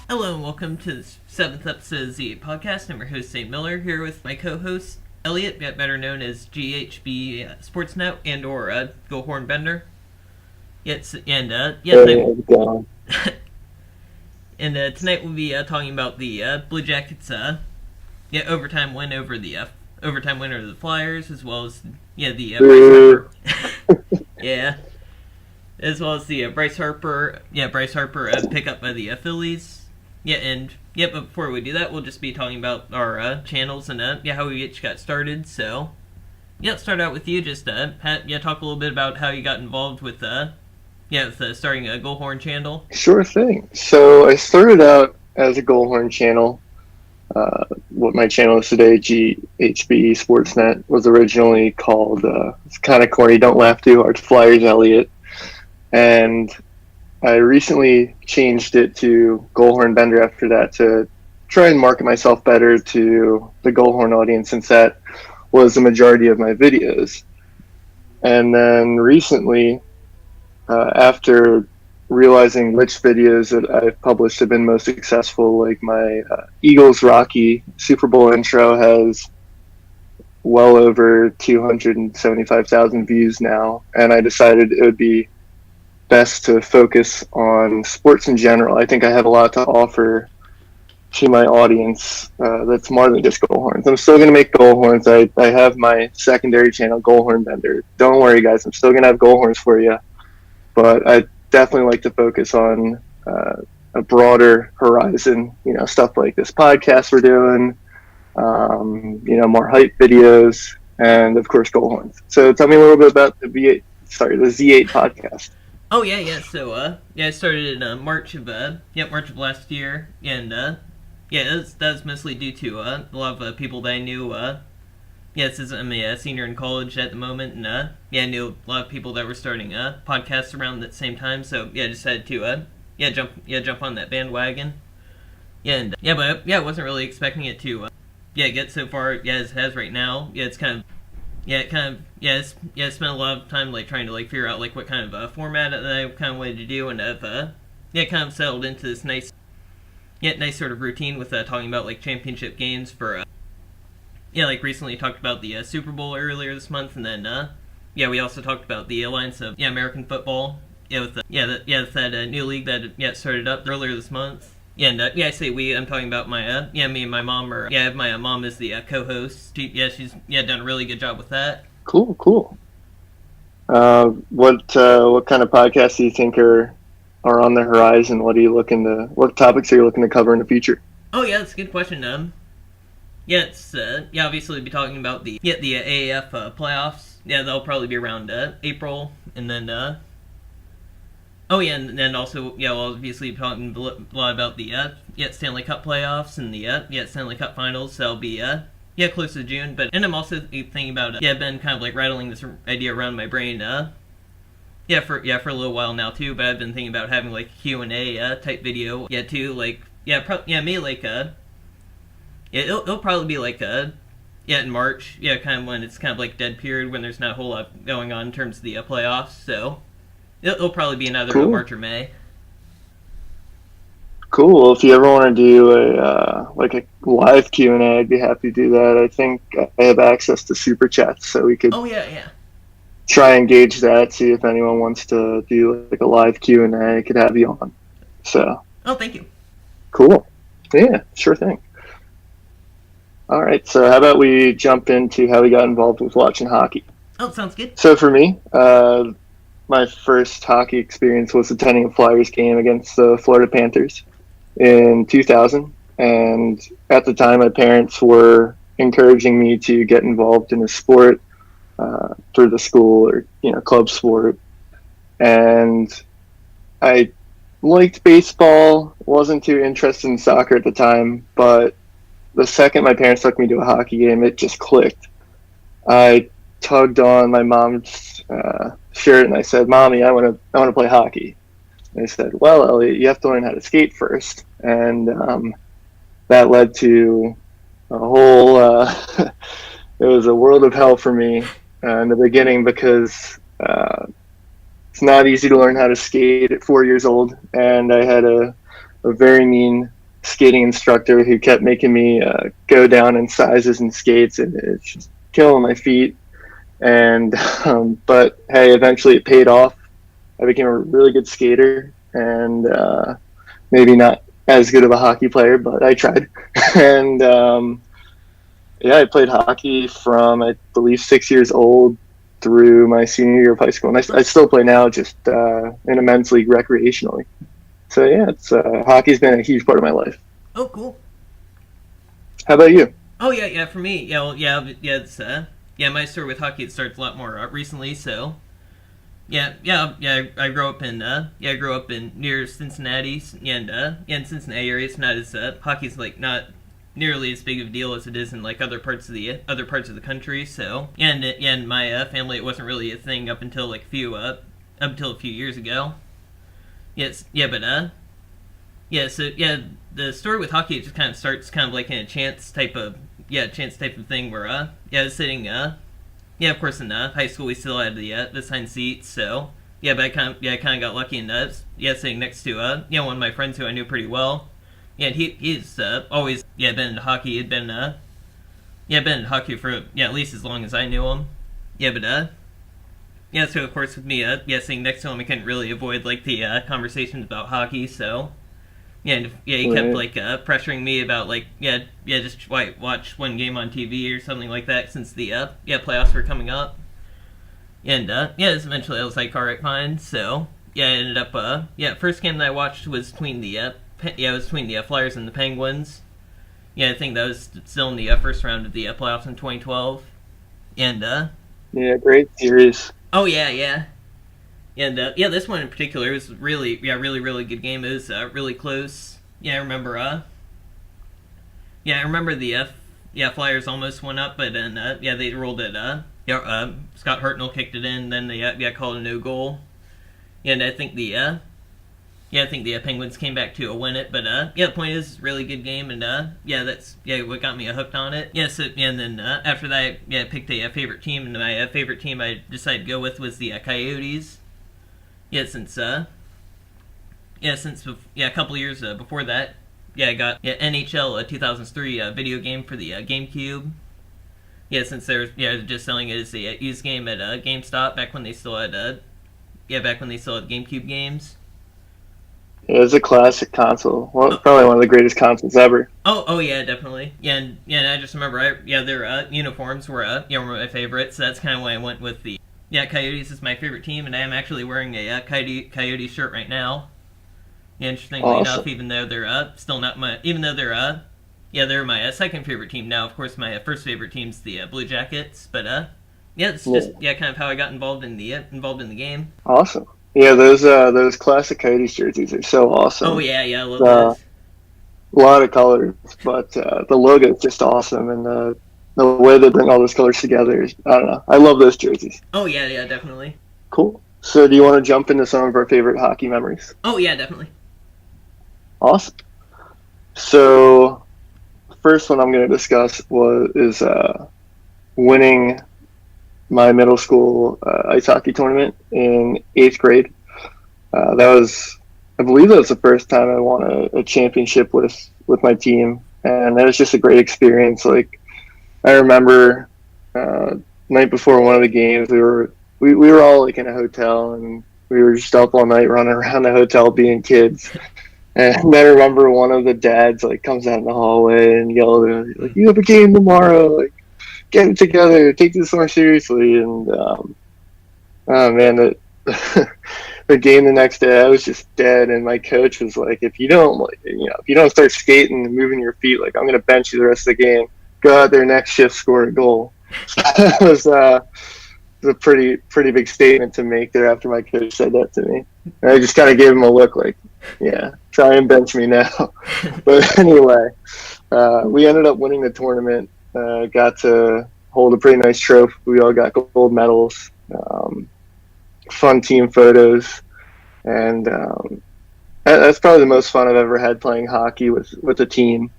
Hello and welcome to the 7th episode of the podcast. I'm your host, St. Miller, here with my co-host, Elliot, better known as GHBE SportsNet and/or GoalHornBender. Tonight, tonight we'll be talking about the Blue Jackets' overtime win over the overtime winner of the Flyers, as well as the Bryce Harper, as well as the Bryce Harper pickup by the Phillies. But before we do that, we'll just be talking about our channels and how we each got started. So, let's start out with you. Just Pat, talk a little bit about how you got involved with starting a Goalhorn channel. Sure thing. So I started out as a Goalhorn channel. What my channel is today, GHBE SportsNet, was originally called, it's kind of corny, don't laugh too hard, Flyers Elliot. And I recently changed it to GoalHornBender after that to try and market myself better to the Goalhorn audience, since that was the majority of my videos. And then recently, after realizing which videos that I've published have been most successful, like my Eagles Rocky Super Bowl intro has well over 275,000 views now, and I decided it would be best to focus on sports in general. I think I have a lot to offer to my audience that's more than just Goalhorns. I'm still going to make Goalhorns. I have my secondary channel, GoalHornBender. Don't worry, guys. I'm still going to have Goalhorns for you. But I definitely like to focus on a broader horizon, stuff like this podcast we're doing, more hype videos, and of course Goalhorns. So tell me a little bit about the Z8 podcast. Oh yeah. So I started in March of last year, and that was mostly due to a lot of people that I knew. Since I'm a senior in college at the moment, and I knew a lot of people that were starting podcasts around that same time. So I decided to jump on that bandwagon. I wasn't really expecting it to get so far as it has right now. It's kind of spent a lot of time trying to figure out what kind of format that I kind of wanted to do, and I've kind of settled into this nice sort of routine with talking about championship games for recently talked about the Super Bowl earlier this month, and then we also talked about the alliance of American football with that new league that started up earlier this month. I say we. I'm talking about my me and my mom are my mom is the co-host. She's done a really good job with that. Cool. What kind of podcasts do you think are on the horizon? What topics are you looking to cover in the future? Oh yeah, that's a good question. It's obviously be talking about the AAF playoffs. They'll probably be around April, and then and then also we'll obviously be talking a lot about the Stanley Cup playoffs and the Stanley Cup finals. That'll be close to June. And I'm also thinking about I've been kind of rattling this idea around my brain for a little while now too. But I've been thinking about having Q&A type video too, it'll probably be in March, kind of when it's kind of dead period, when there's not a whole lot going on in terms of the playoffs. So it'll probably be another March or May. Cool. Well, if you ever want to do a live Q&A, I'd be happy to do that. I think I have access to super chats, so we could try and engage that, see if anyone wants to do a live Q&A. I could have you on. So. Oh, thank you. Cool. Yeah, sure thing. All right, so how about we jump into how we got involved with watching hockey? Oh, sounds good. So for me, my first hockey experience was attending a Flyers game against the Florida Panthers in 2000. And at the time, my parents were encouraging me to get involved in a sport through the school or, club sport. And I liked baseball, wasn't too interested in soccer at the time, but the second my parents took me to a hockey game, it just clicked. I tugged on my mom's shirt and I said, "Mommy, I want to play hockey." And they said, "Well, Elliot, you have to learn how to skate first." And that led to a whole. It was a world of hell for me in the beginning, because it's not easy to learn how to skate at 4 years old, and I had a very mean skating instructor who kept making me go down in sizes and skates, and it's just killing my feet. And but hey, eventually it paid off. I became a really good skater, and maybe not as good of a hockey player, but I tried. And yeah, I played hockey from, I believe, 6 years old through my senior year of high school, and I still play now, just in a men's league recreationally. So yeah, it's hockey's been a huge part of my life. Oh, cool. How about you? Oh yeah, for me, yeah, well, yeah, it's my story with hockey, it starts a lot more recently. So I grew up in near Cincinnati, and in Cincinnati area, it's not as hockey's like not nearly as big of a deal as it is in like other parts of the country. So and my family, it wasn't really a thing up until a few years ago. Yes, yeah, but the story with hockey, it just kind of starts kind of like in a chance type of thing where I was sitting of course in high school we still had the assigned seats. So but I kind of got lucky and sitting next to one of my friends who I knew pretty well. Yeah, and he's always been into hockey. He'd been been in hockey for at least as long as I knew him. So of course with me sitting next to him, I couldn't really avoid like the conversations about hockey. So he kept like pressuring me about like just watch one game on TV or something like that, since the playoffs were coming up. And eventually I was like, all right, fine. So I ended up first game that I watched was between the Flyers and the Penguins. I think that was still in the first round of the playoffs in 2012. And great series. Oh yeah. And this one in particular was really really good game. It was really close. I remember the Flyers almost went up, but then they rolled it. Scott Hartnell kicked it in, then they called a no goal. And I think the Penguins came back to win it, but the point is, really good game, and that's what got me hooked on it. And then after that, I picked a favorite team, and my favorite team I decided to go with was the Coyotes. Since a couple years before that, I got NHL 2003 video game for the GameCube. Since they're just selling it as a used game at GameStop back when they still had GameCube games. Yeah, it's a classic console. Well, probably one of the greatest consoles ever. Oh yeah, definitely. And I just remember their uniforms were my favorites. So that's kind of why I went with the Coyotes is my favorite team, and I am actually wearing a Coyote shirt right now. Interestingly enough, even though they're still not my, even though they're my second favorite team now. Of course, my first favorite team's the Blue Jackets, but it's just kind of how I got involved in the game. Awesome. Yeah, those classic Coyotes jerseys are so awesome. Oh yeah, I love those. A lot of colors, but the logo is just awesome, and the way they bring all those colors together is, I don't know. I love those jerseys. Oh yeah, definitely. Cool. So do you want to jump into some of our favorite hockey memories? Oh yeah, definitely. Awesome. So the first one I'm going to discuss is winning my middle school ice hockey tournament in 8th grade. I believe that was the first time I won a championship with my team, and that was just a great experience. Like, I remember night before one of the games, we were all like in a hotel, and we were just up all night running around the hotel being kids. And I remember one of the dads like comes out in the hallway and yelled at me, like, "You have a game tomorrow, like, get it together, take this more seriously." And oh man, the game the next day, I was just dead, and my coach was like, if you don't start skating and moving your feet, like, I'm gonna bench you the rest of the game. Go out there next shift, score a goal. It was a pretty big statement to make there after my coach said that to me. And I just kind of gave him a look like, yeah, try and bench me now. But anyway, we ended up winning the tournament. Got to hold a pretty nice trophy. We all got gold medals. Fun team photos, and that's probably the most fun I've ever had playing hockey with a team.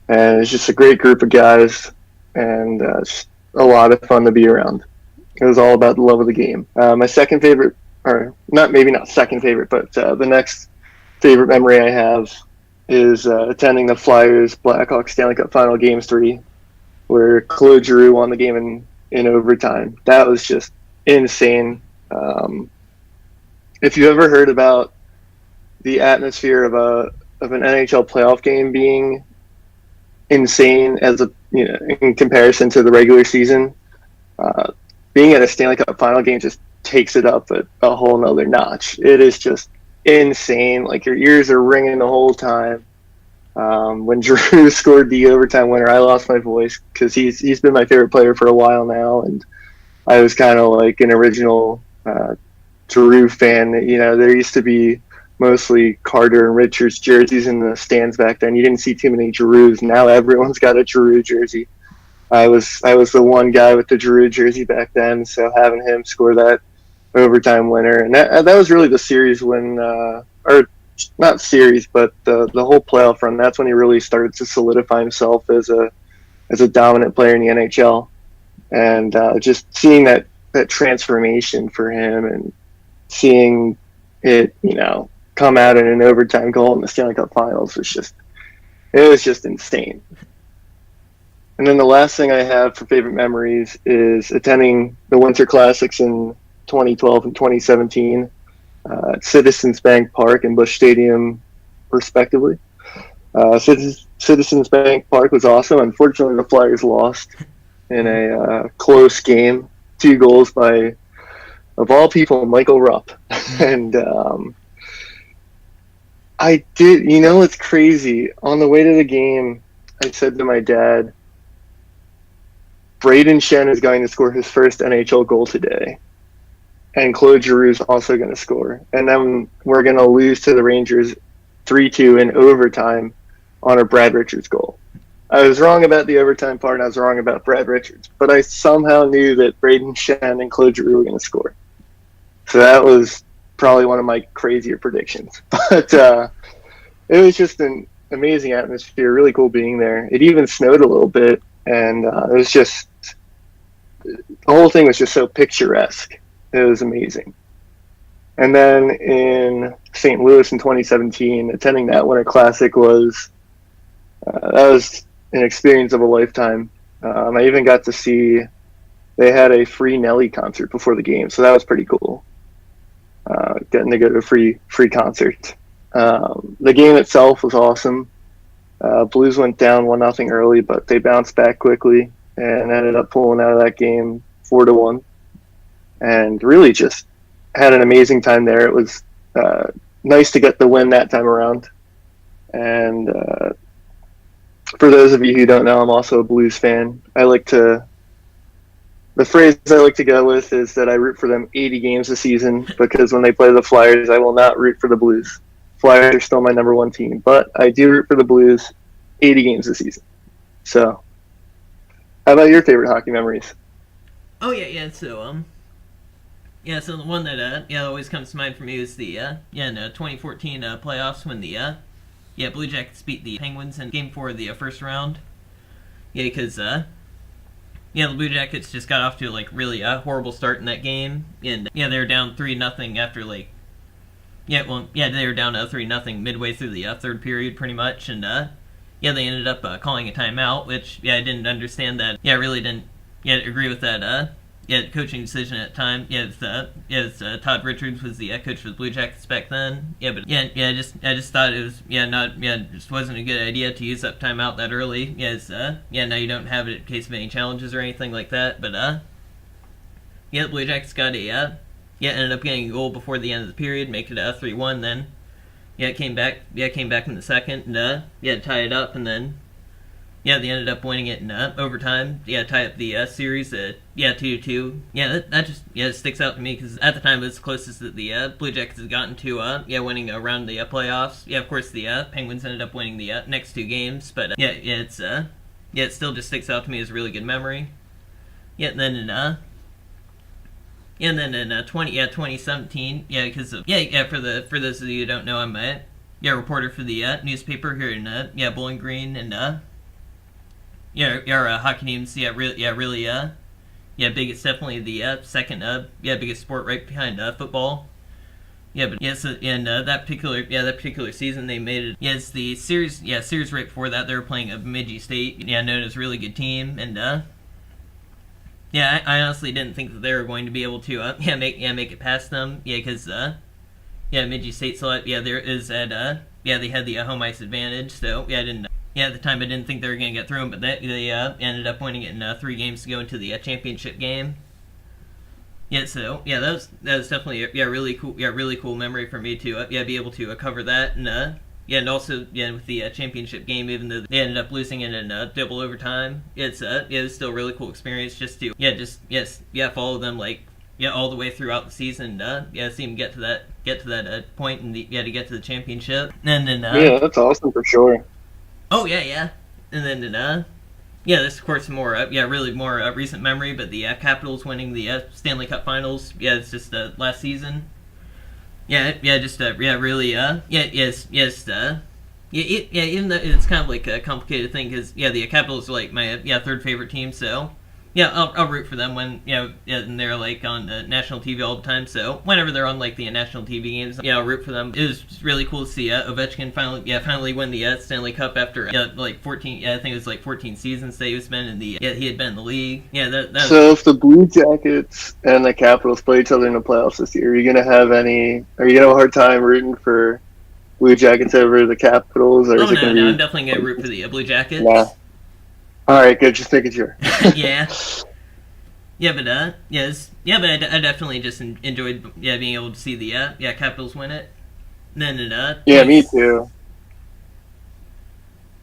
And it's just a great group of guys, and just a lot of fun to be around. It was all about the love of the game. My second favorite, or maybe not second favorite, but the next favorite memory I have is attending the Flyers Blackhawks Stanley Cup Final Game 3, where Claude Giroux won the game in overtime. That was just insane. If you ever heard about the atmosphere of an NHL playoff game being insane in comparison to the regular season, being at a Stanley Cup Final game just takes it up a whole nother notch. It is just insane. Like, your ears are ringing the whole time. When Giroux scored the overtime winner, I lost my voice because he's been my favorite player for a while now, and I was kind of like an original Giroux fan. There used to be mostly Carter and Richards jerseys in the stands back then. You didn't see too many Giroux. Now everyone's got a Giroux jersey. I was the one guy with the Giroux jersey back then, so having him score that overtime winner, and that was really the series when, or not series, but the whole playoff run. That's when he really started to solidify himself as a dominant player in the NHL, and just seeing that transformation for him and seeing it, come out in an overtime goal in the Stanley Cup Finals was just insane. And then the last thing I have for favorite memories is attending the Winter Classics in 2012 and 2017 at Citizens Bank Park and Busch Stadium, respectively. Citizens Bank Park was awesome. Unfortunately, the Flyers lost in a close game, 2 goals by, of all people, Michael Rupp. And I did, it's crazy. On the way to the game, I said to my dad, Braden Shen is going to score his first NHL goal today, and Claude Giroux is also going to score. And then we're going to lose to the Rangers 3-2 in overtime on a Brad Richards goal. I was wrong about the overtime part, and I was wrong about Brad Richards, but I somehow knew that Braden Shen and Claude Giroux were going to score. So that was probably one of my crazier predictions. But it was just an amazing atmosphere, really cool being there. It even snowed a little bit, and it was just, the whole thing was just so picturesque. It was amazing. And then in St. Louis in 2017, attending that Winter Classic was an experience of a lifetime. I even got to see, they had a free Nelly concert before the game, so that was pretty cool. Getting to go to a free concert. The game itself was awesome. Blues went down 1-0 early, but they bounced back quickly and ended up pulling out of that game 4-1, and really just had an amazing time there. It was nice to get the win that time around. And for those of you who don't know, I'm also a Blues fan. The phrase I like to go with is that I root for them 80 games a season, because when they play the Flyers, I will not root for the Blues. Flyers are still my number 1 team, but I do root for the Blues 80 games a season. So, how about your favorite hockey memories? Oh yeah. So so the one that always comes to mind for me is the in 2014 playoffs when the Blue Jackets beat the Penguins in Game 4 of the first round. Yeah, because the Blue Jackets just got off to a really horrible start in that game, and they were down 3-0 after they were down 3-0 midway through the third period, pretty much, and they ended up calling a timeout, which I didn't understand that. I really didn't agree with that. Coaching decision at the time. Todd Richards was the coach for the Blue Jackets back then. I just thought it was just wasn't a good idea to use up timeout that early. Now you don't have it in case of any challenges or anything like that. But the Blue Jackets got ended up getting a goal before the end of the period, make it 3-1. Then came back in the second and tie it up, and then they ended up winning it in overtime. Tie up the series at 2-2. That just sticks out to me, because at the time it was the closest that the Blue Jackets had gotten to winning around the playoffs. Of course the Penguins ended up winning the next 2 games, but it still just sticks out to me as a really good memory. And then in 2017, because for those of you who don't know, I'm a reporter for the newspaper here in Bowling Green, and our hockey team's really big. It's definitely the second biggest sport right behind football. Yeah, but yes, in that particular season they made it. Yes, the series right before that they were playing a Bemidji State, known as a really good team, and I honestly didn't think that they were going to be able to make it past them. Yeah, because Bemidji State saw there is at they had the home ice advantage, so I didn't. At the time I didn't think they were going to get through them, but they ended up winning it in 3 games to go into the championship game. Yeah, so that was definitely a really cool memory for me to be able to cover that, and and also with the championship game, even though they ended up losing it in double overtime, it was still a really cool experience just to follow them all the way throughout the season, see them get to that point and to get to the championship, and then that's awesome for sure. Oh yeah, and then this of course more really more recent memory, but the Capitals winning the Stanley Cup Finals. It's just last season. Really. Even though it's kind of like a complicated thing because the Capitals are like my third favorite team, so. I'll root for them when and they're like on national TV all the time. So whenever they're on like the national TV games, I'll root for them. It was really cool to see Ovechkin finally win the Stanley Cup after 14. I think it was like 14 seasons that he was been in the he had been in the league. So if the Blue Jackets and the Capitals play each other in the playoffs this year, are you gonna have a hard time rooting for Blue Jackets over the Capitals? Or I'm definitely gonna root for the Blue Jackets. Yeah. All right, good. Just making sure. But I definitely just enjoyed being able to see the Capitals win it. And then me too.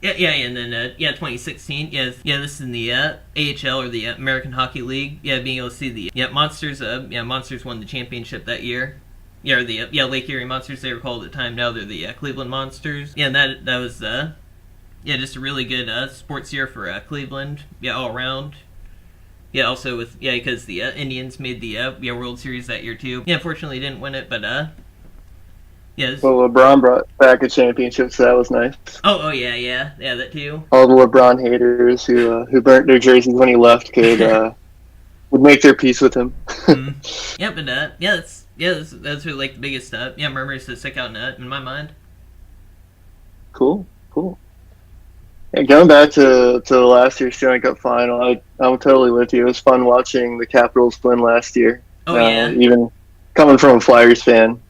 And then 2016. This is in the AHL or the American Hockey League. Being able to see the Monsters. Monsters won the championship that year. Or the Lake Erie Monsters they were called at the time. Now they're the Cleveland Monsters. And that was just a really good sports year for Cleveland. all around. Also with because the Indians made the World Series that year too. Unfortunately didn't win it, but Well, LeBron brought back a championship, so that was nice. Oh yeah, that too. All the LeBron haters who burnt their jerseys when he left would make their peace with him. That's really like the biggest memories that stick out in my mind. Cool. Yeah, going back to last year's Stanley Cup final, I'm totally with you. It was fun watching the Capitals win last year. Even coming from a Flyers fan,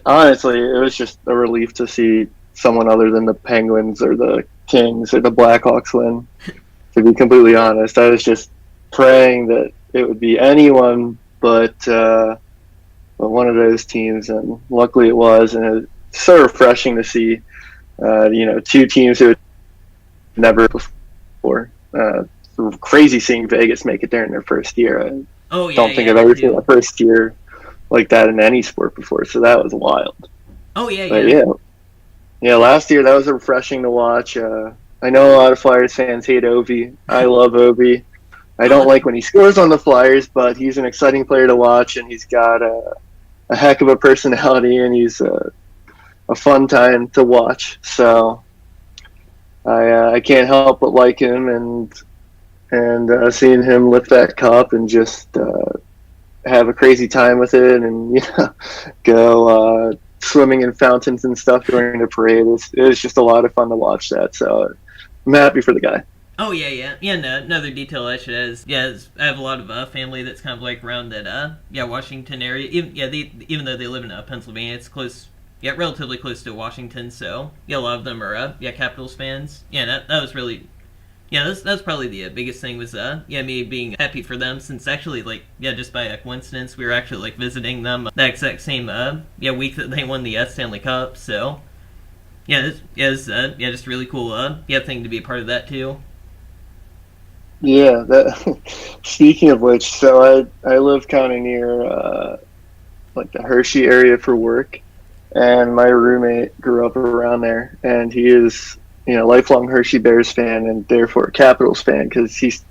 honestly, it was just a relief to see someone other than the Penguins or the Kings or the Blackhawks win. To be completely honest, I was just praying that it would be anyone but one of those teams, and luckily it was. And it's so refreshing to see, 2 teams who never before. Crazy seeing Vegas make it there in their first year. I don't think I've ever seen a first year like that in any sport before, so that was wild. Last year that was refreshing to watch. I know a lot of Flyers fans hate Ovi. I love Ovi. I don't like when he scores on the Flyers, but he's an exciting player to watch, and he's got a heck of a personality, and he's a fun time to watch. So I can't help but like him, and seeing him lift that cup and just have a crazy time with it, and go swimming in fountains and stuff during the parade. It was just a lot of fun to watch that. So I'm happy for the guy. Oh yeah. Another detail I should add is I have a lot of family that's kind of like around that Washington area. Even though they live in Pennsylvania, it's close. Relatively close to Washington, so a lot of them are Capitals fans. That was really that's probably the biggest thing was me being happy for them, since actually just by a coincidence we were actually visiting them that exact same week that they won the Stanley Cup. So it's just really cool thing to be a part of that too. Yeah, speaking of which, so I live kind of near the Hershey area for work. And my roommate grew up around there, and he is, lifelong Hershey Bears fan, and therefore a Capitals fan, because he's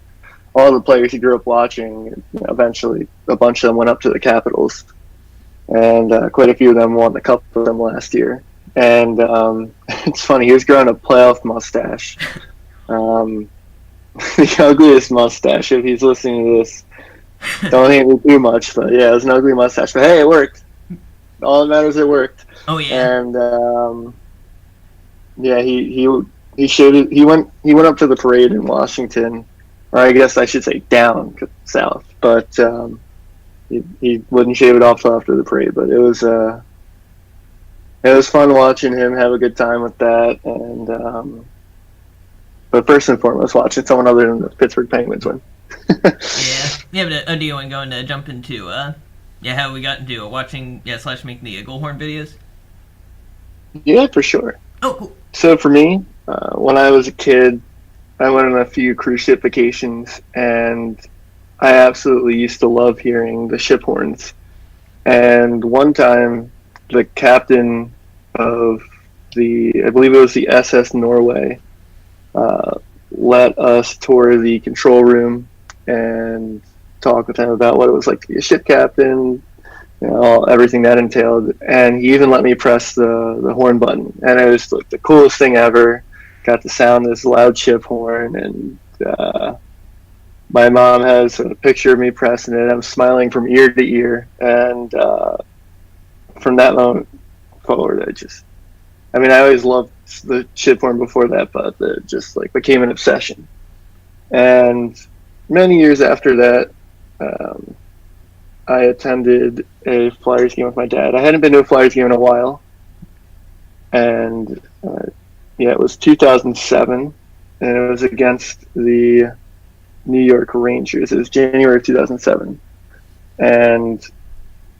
all the players he grew up watching. Eventually, a bunch of them went up to the Capitals, and quite a few of them won the cup with them last year. And it's funny, he was growing a playoff mustache, the ugliest mustache. If he's listening to this, don't hate me too much, but it was an ugly mustache. But hey, it worked. all that matters it worked. Oh yeah. And yeah, he showed it. He went up to the parade in Washington, or I guess I should say down south, but he wouldn't shave it off till after the parade. But it was fun watching him have a good time with that, and but first and foremost, watching someone other than the Pittsburgh Penguins win. Yeah. Yeah, but do you want to go and jump into yeah, how we got into watching / making the Goalhorn videos? Yeah, for sure. Oh, cool. So for me, when I was a kid, I went on a few cruise ship vacations, and I absolutely used to love hearing the ship horns. And one time, the captain of I believe it was the SS Norway, let us tour the control room and talk with him about what it was like to be a ship captain, everything that entailed. And he even let me press the horn button, and it was like the coolest thing ever. Got to sound this loud ship horn, and my mom has a picture of me pressing it. I'm smiling from ear to ear, and from that moment forward, I always loved the ship horn before that, but it just like became an obsession. And many years after that, I attended a Flyers game with my dad. I hadn't been to a Flyers game in a while, and yeah, it was 2007, and it was against the New York Rangers. It was January of 2007, and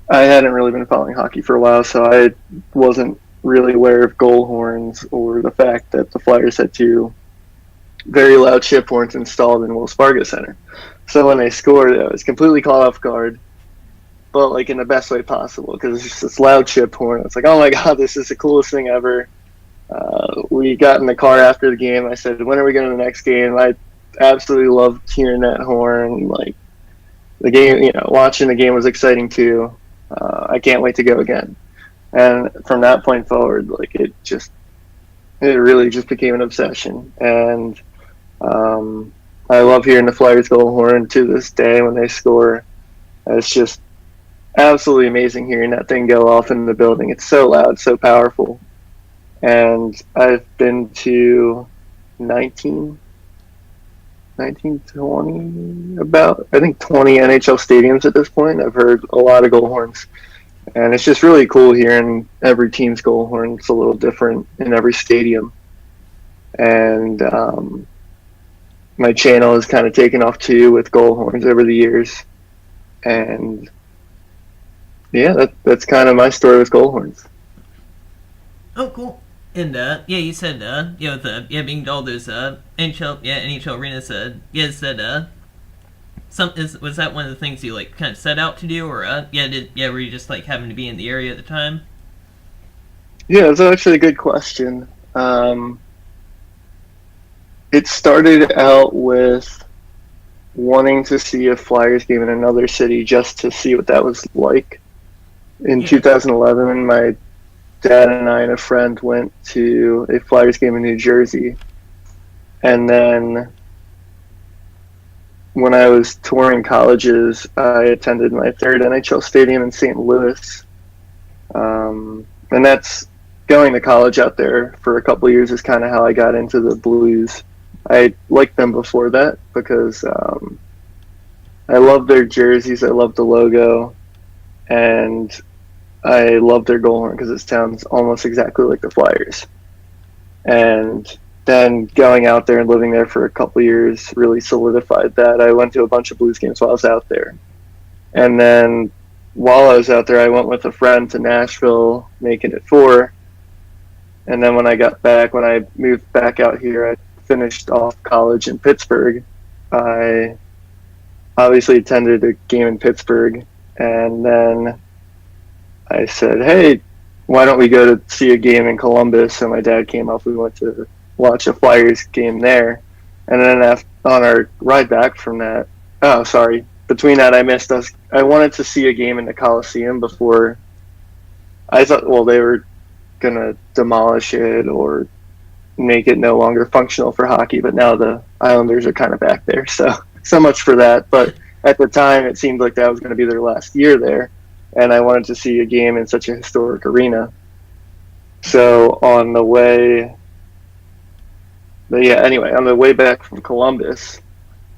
I hadn't really been following hockey for a while, so I wasn't really aware of goal horns or the fact that the Flyers had two very loud ship horns installed in Wells Fargo Center. So when they scored, I was completely caught off guard, but like in the best way possible, because it's just this loud ship horn. It's like, oh my god, this is the coolest thing ever. We got in the car after the game. I said, when are we going to the next game? I absolutely loved hearing that horn. Like the game, watching the game was exciting too. I can't wait to go again. And from that point forward, like it really just became an obsession. And I love hearing the Flyers goal horn to this day when they score. It's just absolutely amazing hearing that thing go off in the building. It's so loud, so powerful. And I've been to 19, 20, about, I think 20 NHL stadiums at this point. I've heard a lot of goal horns. And it's just really cool hearing every team's goal horn. It's a little different in every stadium. And my channel has kind of taken off too with goal horns over the years. And yeah, that's kind of my story with goal horns. Oh, cool. And you said being to all those NHL arenas, was that one of the things you like kind of set out to do, or were you just like having to be in the area at the time? Yeah, it's actually a good question. It started out with wanting to see a Flyers game in another city just to see what that was like. In 2011, my dad and I and a friend went to a Flyers game in New Jersey. And then when I was touring colleges, I attended my third NHL stadium in St. Louis. And that's going to college out there for a couple of years is kind of how I got into the Blues. I liked them before that because I loved their jerseys. I loved the logo. And I loved their goal horn because it sounds almost exactly like the Flyers. And then going out there and living there for a couple of years really solidified that. I went to a bunch of Blues games while I was out there. And then while I was out there, I went with a friend to Nashville, making it 4. And then when I moved back out here, I finished off college in Pittsburgh. I obviously attended a game in Pittsburgh, and then I said, hey, why don't we go to see a game in Columbus? So my dad came up. We went to watch a Flyers game there. And then on our ride back from that, between that I wanted to see a game in the Coliseum before I thought, they were going to demolish it or make it no longer functional for hockey. But now the Islanders are kind of back there. So much for that. But at the time, it seemed like that was going to be their last year there. and I wanted to see a game in such a historic arena. So on the way, on the way back from Columbus,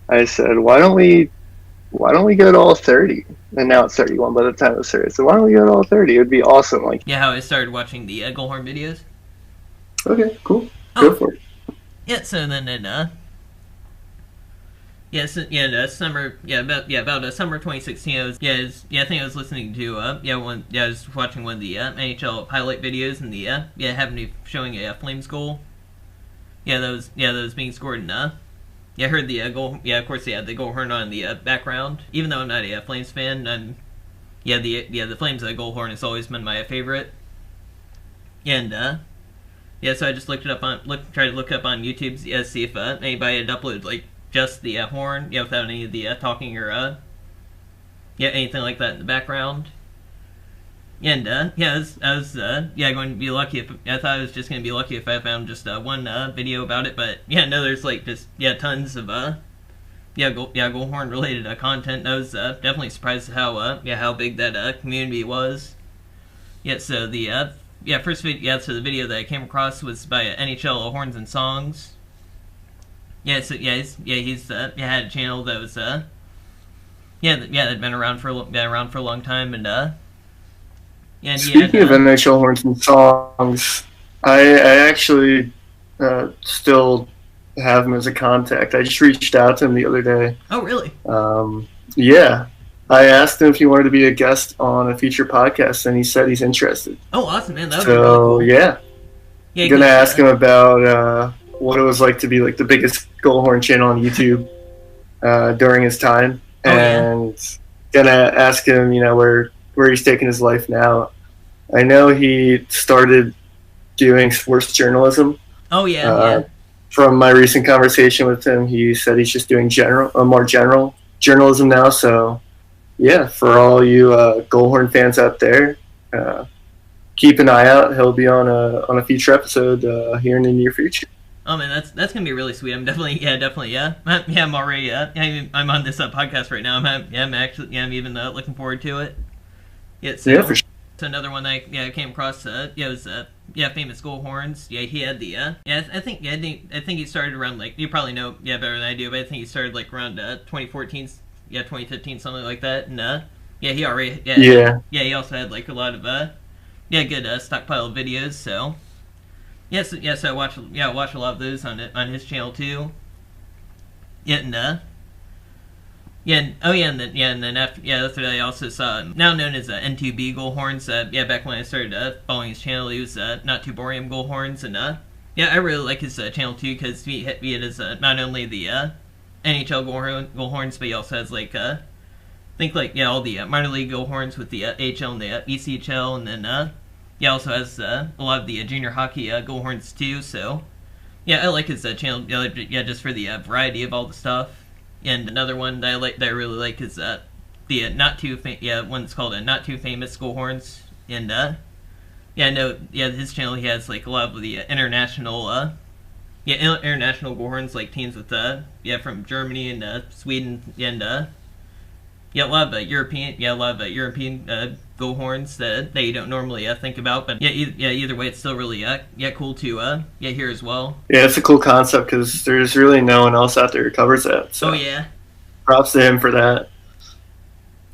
I said, why don't we go to all 30? And now it's 31 by the time it's 30. So why don't we go to all 30? It would be awesome. Like, yeah, how I started watching the GoalHorn videos. Okay, cool. Go for it. Yeah, so then summer summer 2016. I think I was listening to I was watching one of the NHL highlight videos, and happened to be showing a Flames goal. That was being scored in I heard the goal. Yeah, of course, the GoalHorn on the background. Even though I'm not a Flames fan, the Flames GoalHorn has always been my favorite. And so I just tried to look up on YouTube, see if anybody had uploaded like just the horn, without any of the talking or anything like that in the background. And I was going to be lucky if I thought I was just going to be lucky if I found just one video about it, but no, there's like just tons of GoalHorn related content. I was definitely surprised at how big that community was. So the first video, so the video that I came across was by NHL Horns and Songs. He's had a channel that was that had been around for a long time, and speaking of NHL Horns and Songs, I actually still have him as a contact. I just reached out to him the other day. Oh, really? Yeah. I asked him if he wanted to be a guest on a future podcast, and he said he's interested. Oh, awesome, man! That would be really cool. Yeah, I'm gonna ask him about what it was like to be like the biggest GoalHorn channel on YouTube during his time, and gonna ask him, where he's taking his life now. I know he started doing sports journalism. Oh yeah. From my recent conversation with him, he said he's just doing more general journalism now. So. Yeah, for all you GoalHorn fans out there, keep an eye out. He'll be on a future episode here in the near future. Oh man, that's gonna be really sweet. I'm definitely. I'm already. I'm on this podcast right now. I'm even looking forward to it. Yeah, for sure. So another one I came across. Was famous GoalHorns. Yeah, he had the. I think he started around like you probably know better than I do, but I think he started like around 2014. 2015, something like that, and he already he also had like a lot of good stockpile of videos. So so I watch a lot of those on his channel too. And then after that I also saw now known as N2B GoalHorns. Back when I started following his channel, he was Not Too Boring GoalHorns, and I really like his channel too because he is not only the NHL GoalHorns, but he also has like all the minor league GoalHorns with the AHL and the ECHL, and then he also has a lot of the junior hockey GoalHorns too. So I like his channel just for the variety of all the stuff. And another one that I really like is the one that's called Not Too Famous GoalHorns. And I know his channel, he has like a lot of the international international GoalHorns, like teams with from Germany and Sweden, and a lot of European GoalHorns that you don't normally think about, but either way it's still really cool to hear as well. Yeah, it's a cool concept because there's really no one else out there who covers that. So props to him for that.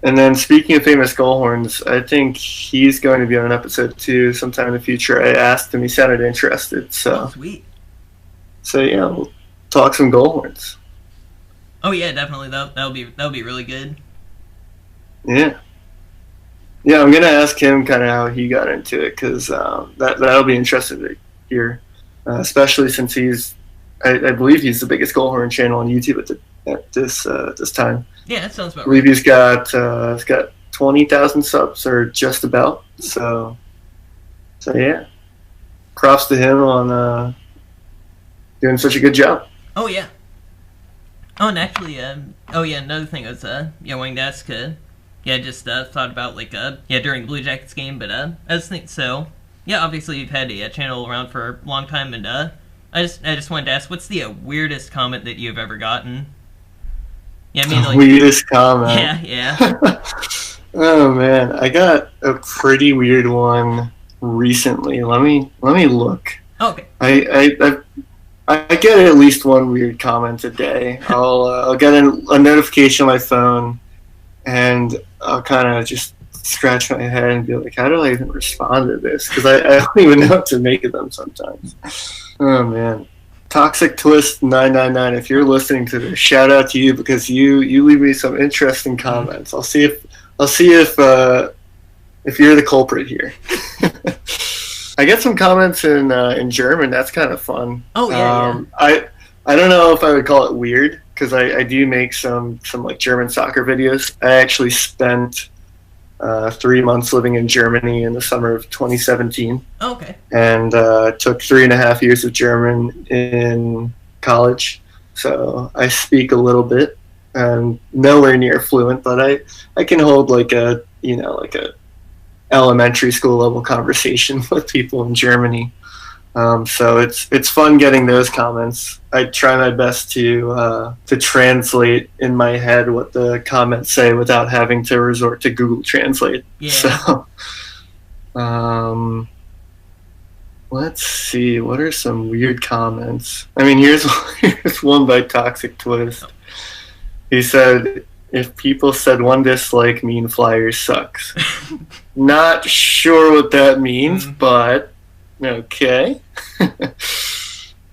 And then speaking of famous GoalHorns, I think he's going to be on an episode too sometime in the future. I asked him, he sounded interested. So sweet. So we'll talk some GoalHorns. Oh yeah, definitely. That'll be really good. Yeah, I'm gonna ask him kind of how he got into it because that'll be interesting to hear, especially since I believe he's the biggest GoalHorn channel on YouTube at this time. Yeah, that sounds about right. I believe he's got 20,000 subs or just about. So yeah, props to him on. Doing such a good job. Oh yeah. Oh, and actually, another thing I was wanting to ask. Just thought about like during the Blue Jackets game, but I just think so. Yeah, obviously you've had a channel around for a long time, and I just wanted to ask, what's the weirdest comment that you've ever gotten? Yeah, I mean, like, weirdest comment. Yeah. Oh man, I got a pretty weird one recently. Let me look. Okay. I get at least one weird comment a day. I'll get a notification on my phone, and I'll kind of just scratch my head and be like, how do I even respond to this? Because I don't even know what to make of them sometimes. Oh man. Toxic Twist 999. If you're listening to this, shout out to you because you leave me some interesting comments. I'll see if you're the culprit here. I get some comments in German. That's kind of fun. Oh yeah. I don't know if I would call it weird because I do make some like German soccer videos. I actually spent 3 months living in Germany in the summer of 2017. Oh, okay. And took 3.5 years of German in college. So I speak a little bit. Nowhere near fluent, but I can hold like a elementary school level conversation with people in Germany. So it's fun getting those comments. I try my best to translate in my head what the comments say without having to resort to Google Translate. Yeah. So, let's see. What are some weird comments? I mean, here's one by Toxic Twist. He said, "If people said one dislike, mean Flyers sucks." Not sure what that means, but okay.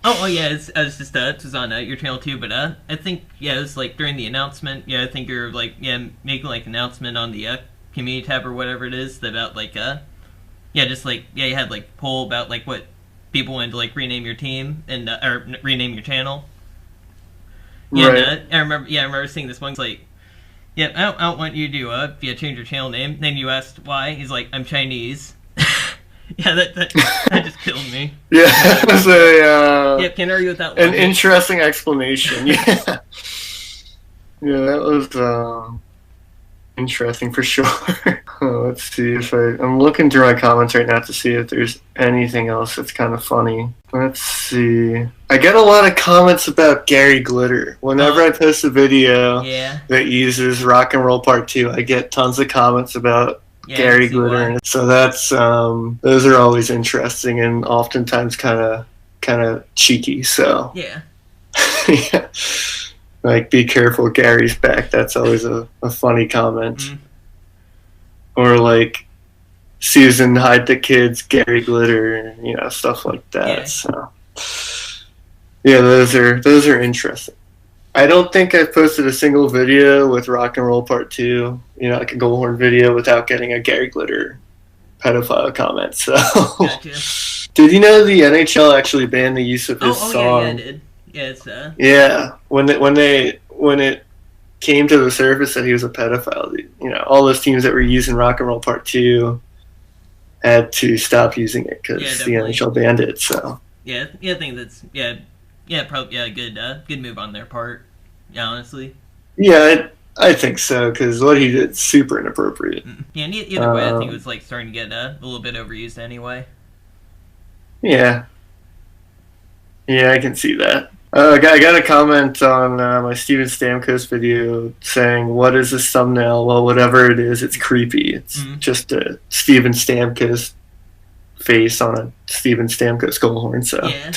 Oh yeah, I was just it was on your channel too, but I think it was like during the announcement. Yeah, I think you're like making like an announcement on the community tab or whatever it is about like just like you had like poll about like what people wanted to like rename your team and or rename your channel. Yeah, right. And, I remember seeing this one. It's like, yeah, I don't want you to change your channel name. Then you asked why. He's like, I'm Chinese. Yeah, that just killed me. Yeah, it was a can't argue with that. An interesting explanation. Yeah, yeah, that was interesting for sure. Let's see if I'm looking through my comments right now to see if there's anything else that's kind of funny. Let's see. I get a lot of comments about Gary Glitter. Whenever I post a video that uses Rock and Roll Part 2, I get tons of comments about Gary Glitter. So that's those are always interesting and oftentimes kind of cheeky. So yeah. Yeah. Like, be careful, Gary's back. That's always a funny comment. Mm-hmm. Or like, Susan, hide the kids, Gary Glitter, stuff like that. Yeah. So, yeah, those are interesting. I don't think I've posted a single video with Rock and Roll Part 2, like a Goalhorn video, without getting a Gary Glitter pedophile comment. So, gotcha. Did you know the NHL actually banned the use of his song? Yeah, I did. Yeah, it's Yeah, when it came to the surface that he was a pedophile, all those teams that were using Rock and Roll Part 2 had to stop using it because the NHL banned it. So I think that's probably a good move on their part. Yeah, honestly. Yeah, I think so because what he did is super inappropriate. Yeah, and either way, I think it was like starting to get a little bit overused anyway. Yeah, I can see that. I got a comment on my Steven Stamkos video saying, "What is this thumbnail?" Well, whatever it is, it's creepy. It's just a Steven Stamkos face on a Steven Stamkos goalhorn. So yeah,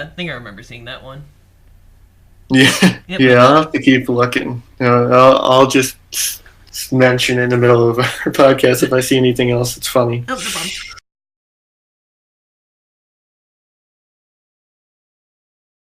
I think I remember seeing that one. Yeah, I'll have to keep looking. I'll just mention in the middle of our podcast if I see anything else that's funny. Oh, no problem.